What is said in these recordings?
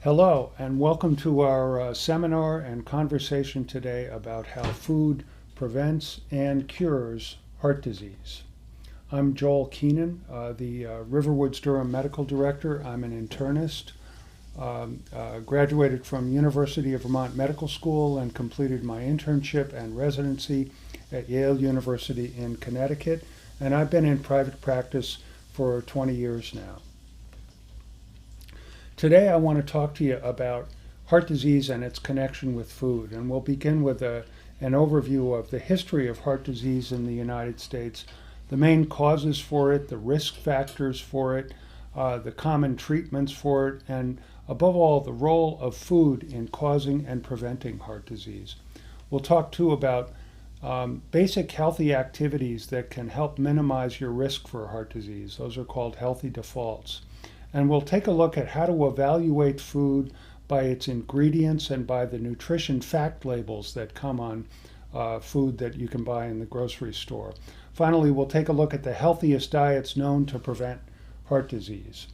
Hello, and welcome to our seminar and conversation today about how food prevents and cures heart disease. I'm Joel Keenan, the Riverwoods-Durham Medical Director. I'm an internist, graduated from University of Vermont Medical School and completed my internship and residency at Yale University in Connecticut, and I've been in private practice for 20 years now. Today I want to talk to you about heart disease and its connection with food, and we'll begin with an overview of the history of heart disease in the United States, the main causes for it, the risk factors for it, the common treatments for it, and above all, the role of food in causing and preventing heart disease. We'll talk too about basic healthy activities that can help minimize your risk for heart disease. Those are called healthy defaults. And we'll take a look at how to evaluate food by its ingredients and by the nutrition fact labels that come on food that you can buy in the grocery store. Finally, we'll take a look at the healthiest diets known to prevent heart disease.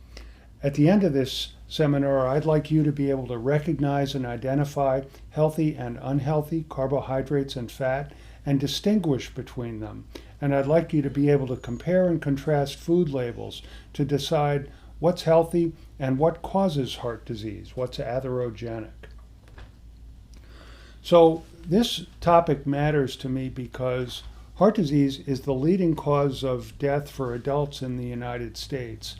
At the end of this seminar, I'd like you to be able to recognize and identify healthy and unhealthy carbohydrates and fat and distinguish between them. And I'd like you to be able to compare and contrast food labels to decide what's healthy and what causes heart disease, what's atherogenic. So this topic matters to me because heart disease is the leading cause of death for adults in the United States.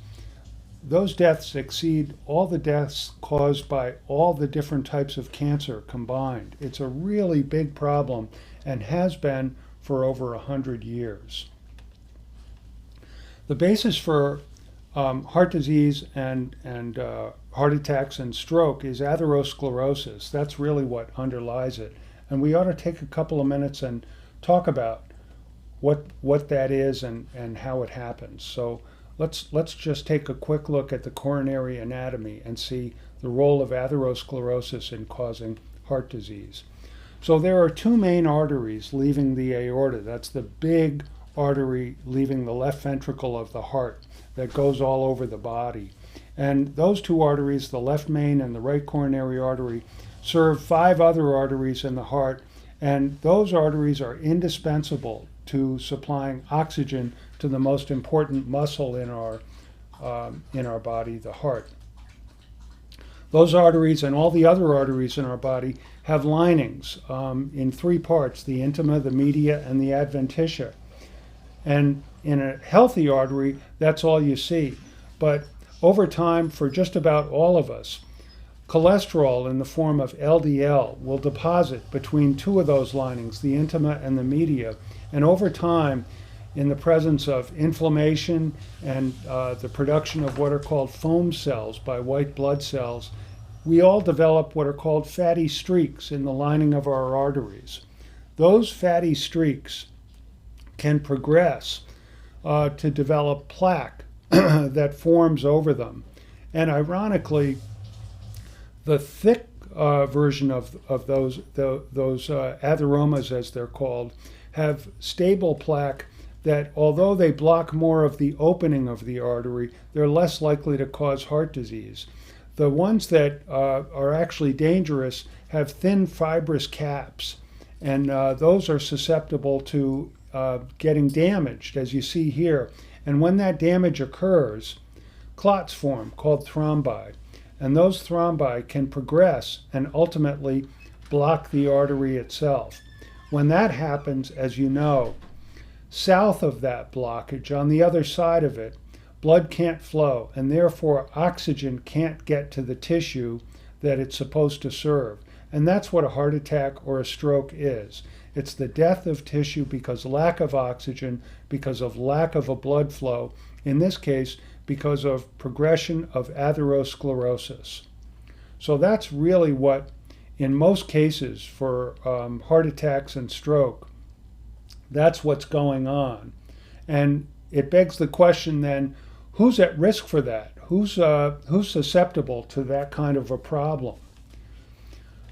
Those deaths exceed all the deaths caused by all the different types of cancer combined. It's a really big problem and has been for over 100 years. The basis for heart disease and heart attacks and stroke is atherosclerosis. That's really what underlies it. And we ought to take a couple of minutes and talk about what that is and how it happens. So let's just take a quick look at the coronary anatomy and see the role of atherosclerosis in causing heart disease. So there are two main arteries leaving the aorta. That's the big artery leaving the left ventricle of the heart that goes all over the body. And those two arteries, the left main and the right coronary artery, serve 5 other arteries in the heart, and those arteries are indispensable to supplying oxygen to the most important muscle in our body, the heart. Those arteries and all the other arteries in our body have linings in 3 parts: the intima, the media, and the adventitia. And in a healthy artery, that's all you see. But over time, for just about all of us, cholesterol in the form of LDL will deposit between 2 of those linings, the intima and the media. And over time, in the presence of inflammation and the production of what are called foam cells by white blood cells, we all develop what are called fatty streaks in the lining of our arteries. Those fatty streaks can progress to develop plaque that forms over them. And ironically, the thick version of those atheromas, as they're called, have stable plaque that, although they block more of the opening of the artery, they're less likely to cause heart disease. The ones that are actually dangerous have thin fibrous caps, and those are susceptible to getting damaged, as you see here. And when that damage occurs, clots form called thrombi. And those thrombi can progress and ultimately block the artery itself. When that happens, as you know, south of that blockage, on the other side of it, blood can't flow, and therefore oxygen can't get to the tissue that it's supposed to serve. And that's what a heart attack or a stroke is. It's the death of tissue because lack of oxygen, because of lack of a blood flow, in this case, because of progression of atherosclerosis. So that's really what, in most cases for heart attacks and stroke, that's what's going on. And it begs the question then, who's at risk for that? Who's susceptible to that kind of a problem?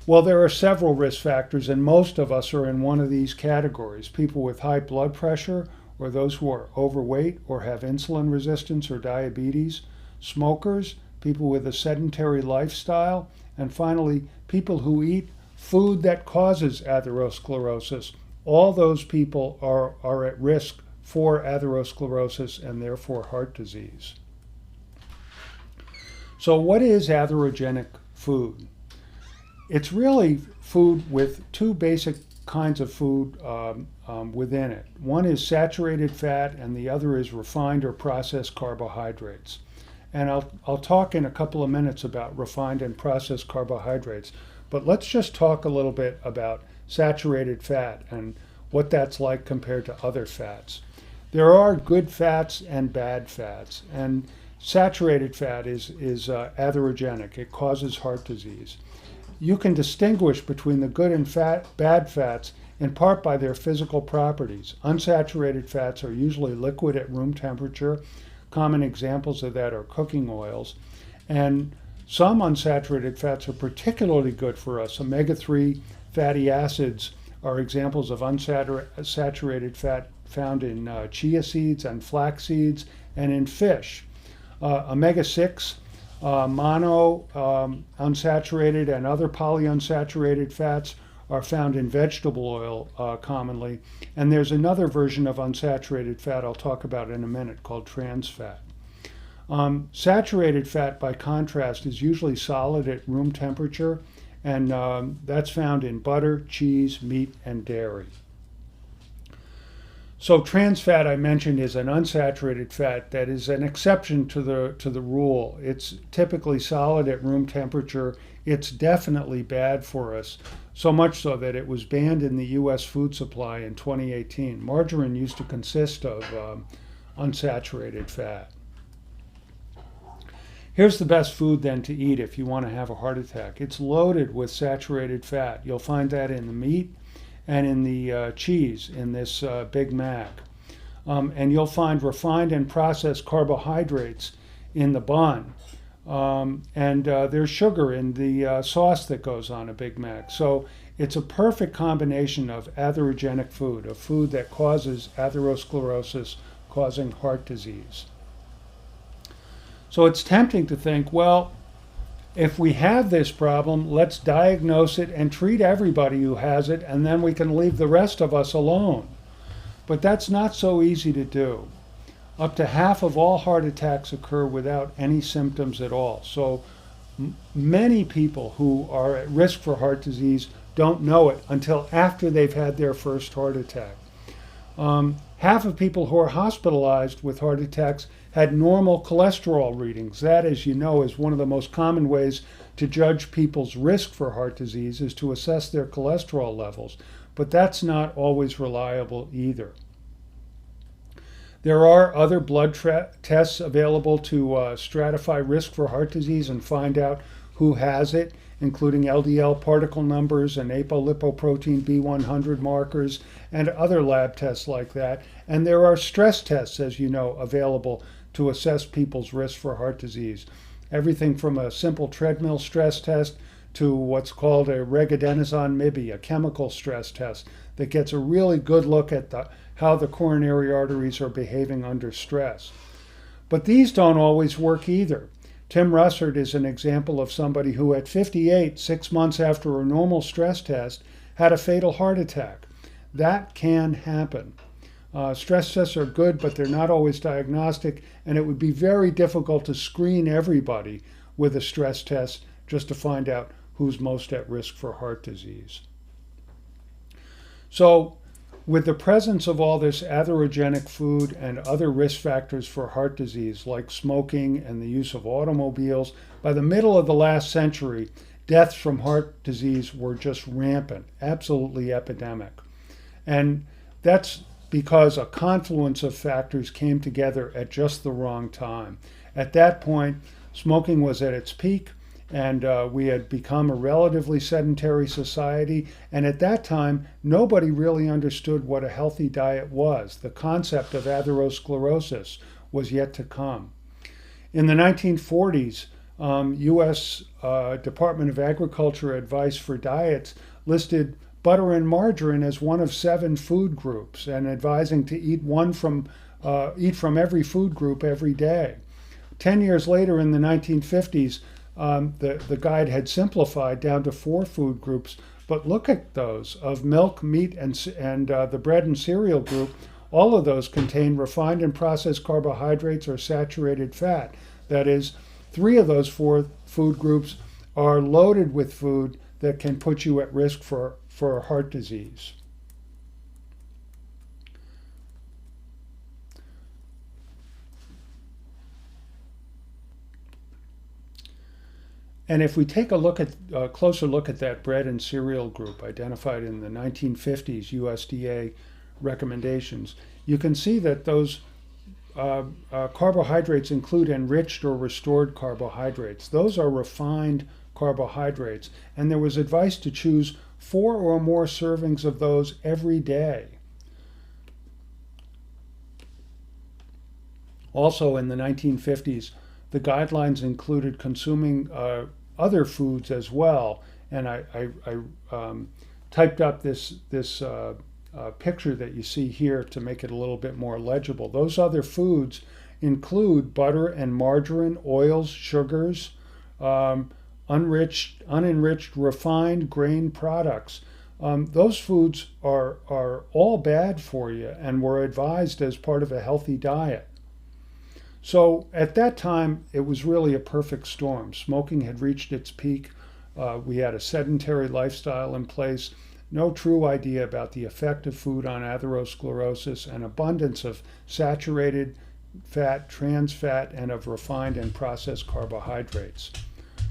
Well, there are several risk factors, and most of us are in one of these categories. People with high blood pressure, or those who are overweight or have insulin resistance or diabetes, smokers, people with a sedentary lifestyle, and finally, people who eat food that causes atherosclerosis. All those people are at risk for atherosclerosis and therefore heart disease. So what is atherogenic food? It's really food with two basic kinds of food within it. One is saturated fat and the other is refined or processed carbohydrates. And I'll talk in a couple of minutes about refined and processed carbohydrates, but let's just talk a little bit about saturated fat and what that's like compared to other fats. There are good fats and bad fats, and saturated fat is atherogenic. It causes heart disease. You can distinguish between the good and bad fats in part by their physical properties. Unsaturated fats are usually liquid at room temperature. Common examples of that are cooking oils. And some unsaturated fats are particularly good for us. Omega-3 fatty acids are examples of unsaturated fat found in chia seeds and flax seeds and in fish. Omega-6 mono unsaturated and other polyunsaturated fats are found in vegetable oil commonly. And there's another version of unsaturated fat I'll talk about in a minute called trans fat. Saturated fat, by contrast, is usually solid at room temperature, and that's found in butter, cheese, meat, and dairy. So trans fat, I mentioned, is an unsaturated fat that is an exception to the rule. It's typically solid at room temperature. It's definitely bad for us, so much so that it was banned in the U.S. food supply in 2018. Margarine used to consist of unsaturated fat. Here's the best food then to eat if you want to have a heart attack. It's loaded with saturated fat. You'll find that in the meat and in the cheese in this Big Mac. And you'll find refined and processed carbohydrates in the bun. And there's sugar in the sauce that goes on a Big Mac. So it's a perfect combination of atherogenic food, a food that causes atherosclerosis, causing heart disease. So it's tempting to think, well, if we have this problem, let's diagnose it and treat everybody who has it, and then we can leave the rest of us alone. But that's not so easy to do. Up to half of all heart attacks occur without any symptoms at all. So many people who are at risk for heart disease don't know it until after they've had their first heart attack. Half of people who are hospitalized with heart attacks had normal cholesterol readings. That, as you know, is one of the most common ways to judge people's risk for heart disease, is to assess their cholesterol levels. But that's not always reliable either. There are other blood tests available to stratify risk for heart disease and find out who has it, including LDL particle numbers and apolipoprotein B100 markers and other lab tests like that. And there are stress tests, as you know, available to assess people's risk for heart disease. Everything from a simple treadmill stress test to what's called a regadenoson-MIBI, a chemical stress test that gets a really good look at how the coronary arteries are behaving under stress. But these don't always work either. Tim Russert is an example of somebody who at 58, 6 months after a normal stress test, had a fatal heart attack. That can happen. Stress tests are good, but they're not always diagnostic, and it would be very difficult to screen everybody with a stress test just to find out who's most at risk for heart disease. So, with the presence of all this atherogenic food and other risk factors for heart disease, like smoking and the use of automobiles, by the middle of the last century, deaths from heart disease were just rampant, absolutely epidemic. And that's because a confluence of factors came together at just the wrong time. At that point, smoking was at its peak, and we had become a relatively sedentary society. And at that time, nobody really understood what a healthy diet was. The concept of atherosclerosis was yet to come. In the 1940s, U.S. Department of Agriculture advice for diets listed butter and margarine as one of 7 food groups, and advising to eat from every food group every day. 10 years later, in the 1950s, the guide had simplified down to 4 food groups. But look at those of milk, meat, and the bread and cereal group. All of those contain refined and processed carbohydrates or saturated fat. That is, 3 of those 4 food groups are loaded with food that can put you at risk for heart disease. And if we take a closer look at that bread and cereal group identified in the 1950s USDA recommendations, you can see that those carbohydrates include enriched or restored carbohydrates. Those are refined carbohydrates, and there was advice to choose 4 or more servings of those every day. Also, in the 1950s, the guidelines included consuming other foods as well, and I typed up this picture that you see here to make it a little bit more legible. Those other foods include butter and margarine, oils, sugars, unenriched, refined grain products. Those foods are all bad for you and were advised as part of a healthy diet. So at that time, it was really a perfect storm. Smoking had reached its peak. We had a sedentary lifestyle in place, no true idea about the effect of food on atherosclerosis, and abundance of saturated fat, trans fat, and of refined and processed carbohydrates.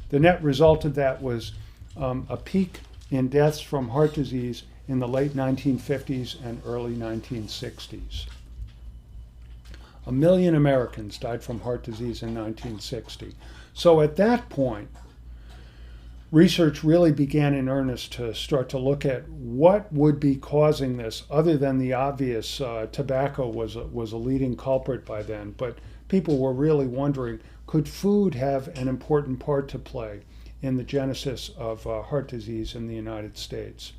The net result of that was a peak in deaths from heart disease in the late 1950s and early 1960s. 1 million Americans died from heart disease in 1960. So at that point, research really began in earnest to start to look at what would be causing this, other than the obvious tobacco was a leading culprit by then. But people were really wondering, could food have an important part to play in the genesis of heart disease in the United States?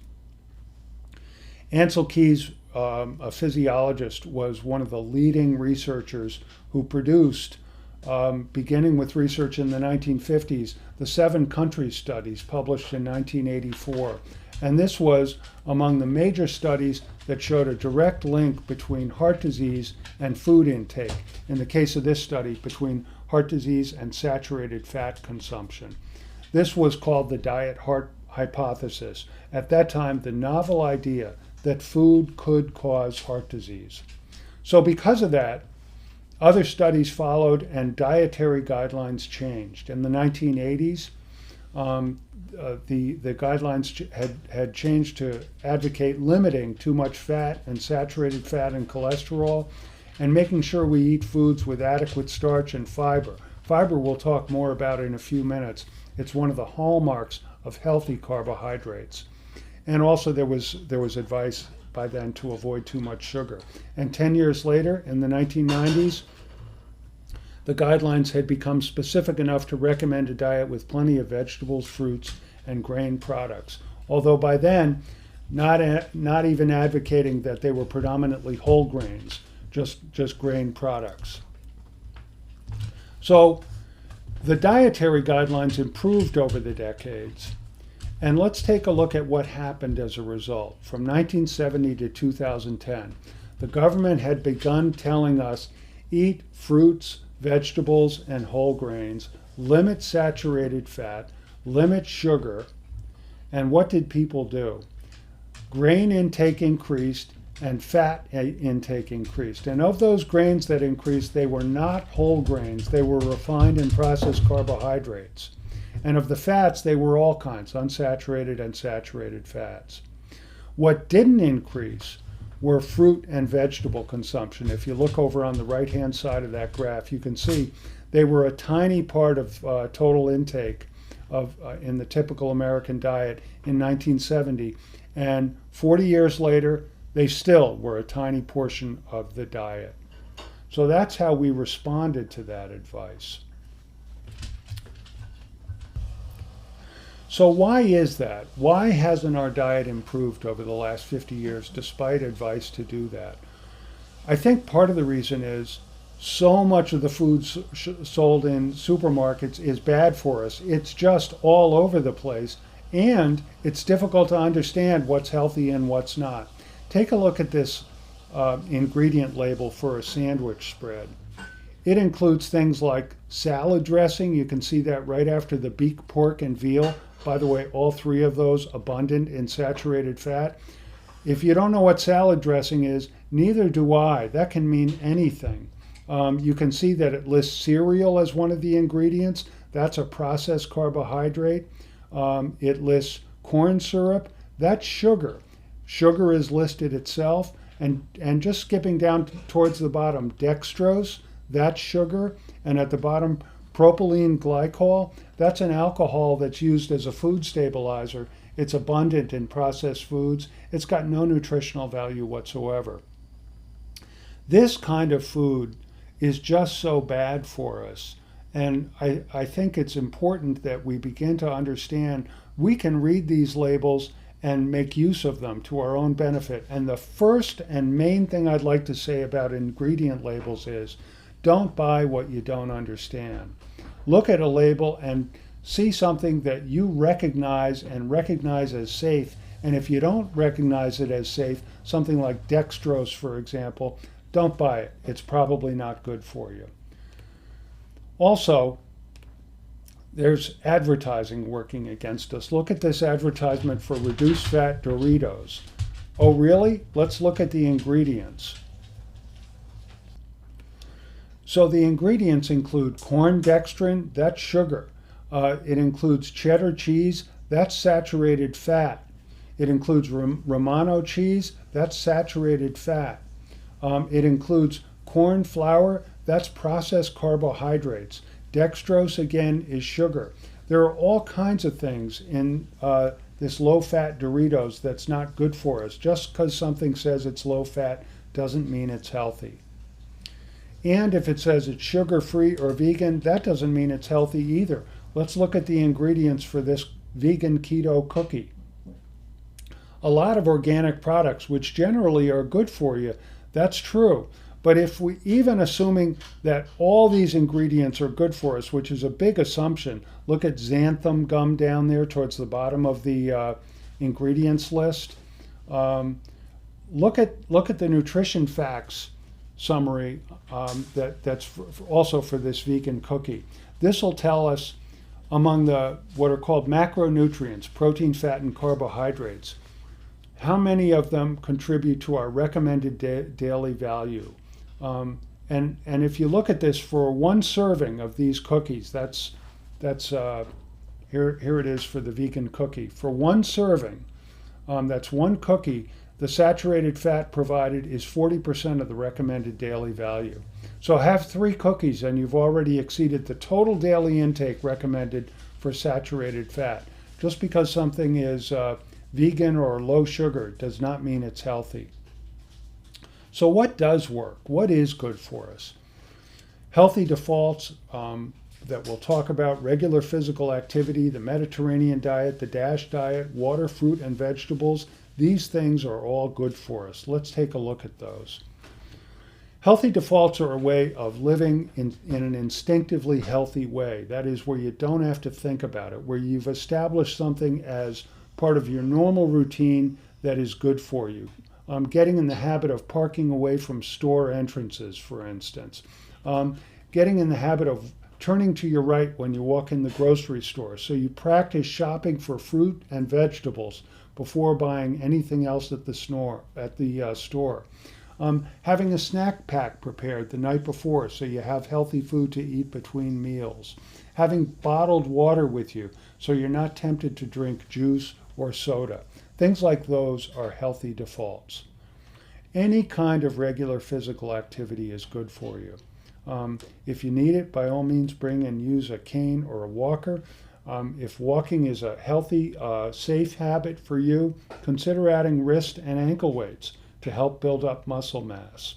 Ansel Keys, a physiologist, was one of the leading researchers who produced, beginning with research in the 1950s, the 7 country studies published in 1984. And this was among the major studies that showed a direct link between heart disease and food intake. In the case of this study, between heart disease and saturated fat consumption. This was called the diet heart hypothesis. At that time, the novel idea that food could cause heart disease. So because of that, other studies followed and dietary guidelines changed. In the 1980s, the guidelines had changed to advocate limiting too much fat and saturated fat and cholesterol, and making sure we eat foods with adequate starch and fiber. Fiber we'll talk more about in a few minutes. It's one of the hallmarks of healthy carbohydrates. And also there was advice by then to avoid too much sugar. And 10 years later, in the 1990s, the guidelines had become specific enough to recommend a diet with plenty of vegetables, fruits, and grain products. Although by then, not even advocating that they were predominantly whole grains, just grain products. So the dietary guidelines improved over the decades. And let's take a look at what happened as a result. From 1970 to 2010, the government had begun telling us, eat fruits, vegetables, and whole grains, limit saturated fat, limit sugar. And what did people do? Grain intake increased and fat intake increased. And of those grains that increased, they were not whole grains. They were refined and processed carbohydrates. And of the fats, they were all kinds, unsaturated and saturated fats. What didn't increase were fruit and vegetable consumption. If you look over on the right-hand side of that graph, you can see they were a tiny part of total intake in the typical American diet in 1970. And 40 years later, they still were a tiny portion of the diet. So that's how we responded to that advice. So why is that? Why hasn't our diet improved over the last 50 years despite advice to do that? I think part of the reason is So much of the food sold in supermarkets is bad for us. It's just all over the place, and it's difficult to understand what's healthy and what's not. Take a look at this ingredient label for a sandwich spread. It includes things like salad dressing. You can see that right after the beef, pork, and veal. By the way, all three of those abundant in saturated fat. If you don't know what salad dressing is, neither do I. That can mean anything. You can see that it lists cereal as one of the ingredients. That's a processed carbohydrate. It lists corn syrup. That's sugar. Sugar is listed itself. And just skipping down towards the bottom, dextrose, that's sugar. And at the bottom, propylene glycol, that's an alcohol that's used as a food stabilizer. It's abundant in processed foods. It's got no nutritional value whatsoever. This kind of food is just so bad for us. And I think it's important that we begin to understand we can read these labels and make use of them to our own benefit. And the first and main thing I'd like to say about ingredient labels is don't buy what you don't understand. Look at a label and see something that you recognize as safe. And if you don't recognize it as safe, something like dextrose, for example, don't buy it. It's probably not good for you. Also, there's advertising working against us. Look at this advertisement for reduced fat Doritos. Oh, really? Let's look at the ingredients. So the ingredients include corn dextrin, that's sugar. It includes cheddar cheese, that's saturated fat. It includes Romano cheese, that's saturated fat. It includes corn flour, that's processed carbohydrates. Dextrose, again, is sugar. There are all kinds of things in this low-fat Doritos that's not good for us. Just because something says it's low-fat doesn't mean it's healthy. And if it says it's sugar-free or vegan, that doesn't mean it's healthy either. Let's look at the ingredients for this vegan keto cookie. A lot of organic products, which generally are good for you, that's true. But if we, even assuming that all these ingredients are good for us, which is a big assumption, look at xanthan gum down there towards the bottom of the ingredients list. Look at the nutrition facts summary that's also for this vegan cookie. This will tell us among the what are called macronutrients, protein, fat, and carbohydrates, how many of them contribute to our recommended daily value. And if you look at this for one serving of these cookies, that's here it is for the vegan cookie. For one serving, that's one cookie, the saturated fat provided is 40% of the recommended daily value. So have 3 cookies and you've already exceeded the total daily intake recommended for saturated fat. Just because something is vegan or low sugar does not mean it's healthy. So what does work? What is good for us? Healthy defaults that we'll talk about: regular physical activity, the Mediterranean diet, the DASH diet, water, fruit, and vegetables. These things are all good for us. Let's take a look at those. Healthy defaults are a way of living in an instinctively healthy way. That is, where you don't have to think about it, where you've established something as part of your normal routine that is good for you. Getting in the habit of parking away from store entrances, for instance. Getting in the habit of turning to your right when you walk in the grocery store. So you practice shopping for fruit and vegetables before buying anything else at the store. Having a snack pack prepared the night before so you have healthy food to eat between meals. Having bottled water with you so you're not tempted to drink juice or soda. Things like those are healthy defaults. Any kind of regular physical activity is good for you. If you need it, by all means bring and use a cane or a walker. If walking is a healthy, safe habit for you, consider adding wrist and ankle weights to help build up muscle mass.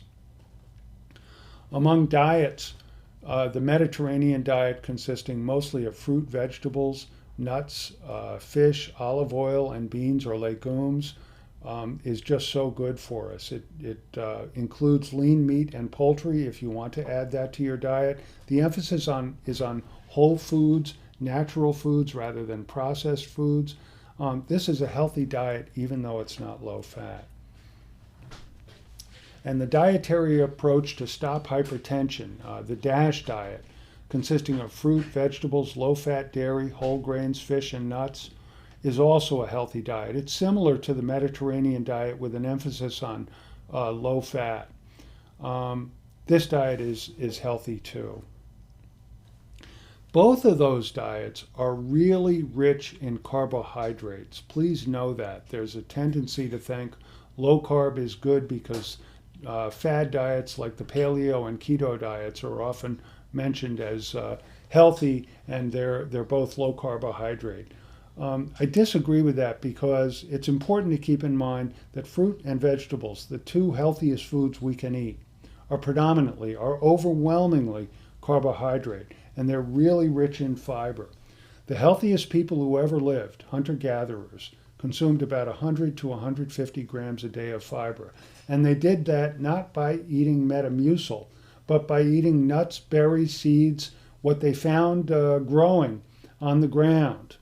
Among diets, the Mediterranean diet consisting mostly of fruit, vegetables, nuts, fish, olive oil, and beans or legumes. is just so good for us. It includes lean meat and poultry if you want to add that to your diet. The emphasis is on whole foods, natural foods rather than processed foods. This is a healthy diet even though it's not low fat. And the dietary approach to stop hypertension, the DASH diet, consisting of fruit, vegetables, low-fat dairy, whole grains, fish, and nuts, is also a healthy diet. It's similar to the Mediterranean diet with an emphasis on low fat. This diet is healthy too. Both of those diets are really rich in carbohydrates. Please know that. There's a tendency to think low carb is good because fad diets like the paleo and keto diets are often mentioned as healthy, and they're both low carbohydrate. I disagree with that because it's important to keep in mind that fruit and vegetables, the two healthiest foods we can eat, are overwhelmingly carbohydrate, and they're really rich in fiber. The healthiest people who ever lived, hunter-gatherers, consumed about 100 to 150 grams a day of fiber. And they did that not by eating Metamucil, but by eating nuts, berries, seeds, what they found growing on the ground.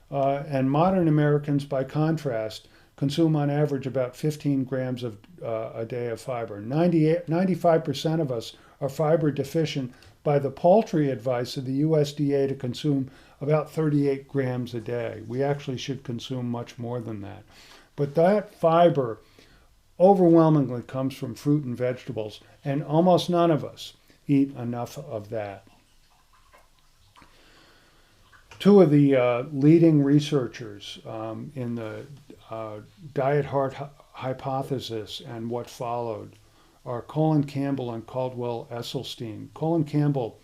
And modern Americans, by contrast, consume on average about 15 grams a day of fiber. 95% of us are fiber deficient by the paltry advice of the USDA to consume about 38 grams a day. We actually should consume much more than that. But that fiber overwhelmingly comes from fruit and vegetables, and almost none of us eat enough of that. Two of the leading researchers in the diet heart hypothesis and what followed are Colin Campbell and Caldwell Esselstyn. Colin Campbell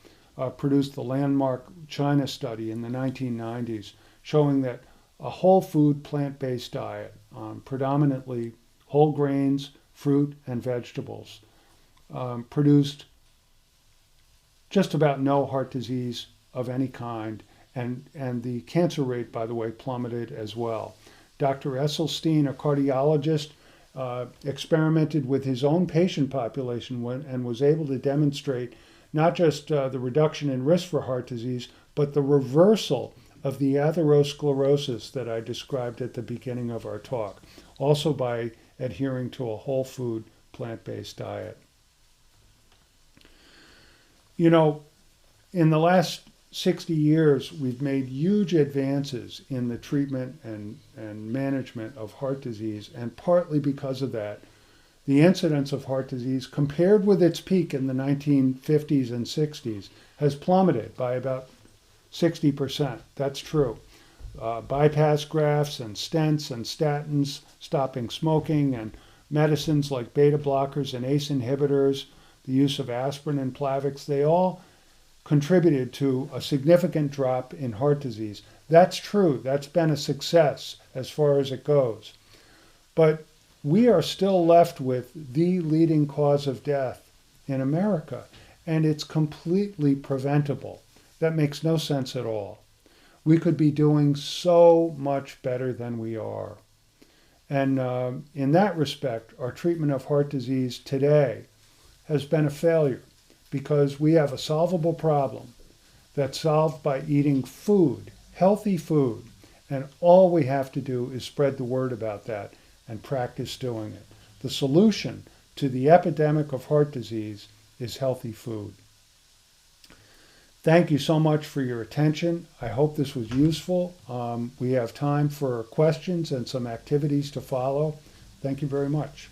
produced the landmark China study in the 1990s showing that a whole food plant-based diet, predominantly whole grains, fruit, and vegetables, produced just about no heart disease of any kind, and the cancer rate, by the way, plummeted as well. Dr. Esselstyn, a cardiologist, experimented with his own patient population and was able to demonstrate not just the reduction in risk for heart disease, but the reversal of the atherosclerosis that I described at the beginning of our talk, also by adhering to a whole food plant-based diet. You know, in the last 60 years, we've made huge advances in the treatment and management of heart disease, and partly because of that, the incidence of heart disease, compared with its peak in the 1950s and 60s, has plummeted by about 60%. That's true. Bypass grafts and stents and statins, stopping smoking, and medicines like beta blockers and ACE inhibitors, the use of aspirin and Plavix, they all contributed to a significant drop in heart disease. That's true. That's been a success as far as it goes. But we are still left with the leading cause of death in America, and it's completely preventable. That makes no sense at all. We could be doing so much better than we are. And in that respect, our treatment of heart disease today has been a failure because we have a solvable problem that's solved by eating food, healthy food, and all we have to do is spread the word about that and practice doing it. The solution to the epidemic of heart disease is healthy food. Thank you so much for your attention. I hope this was useful. We have time for questions and some activities to follow. Thank you very much.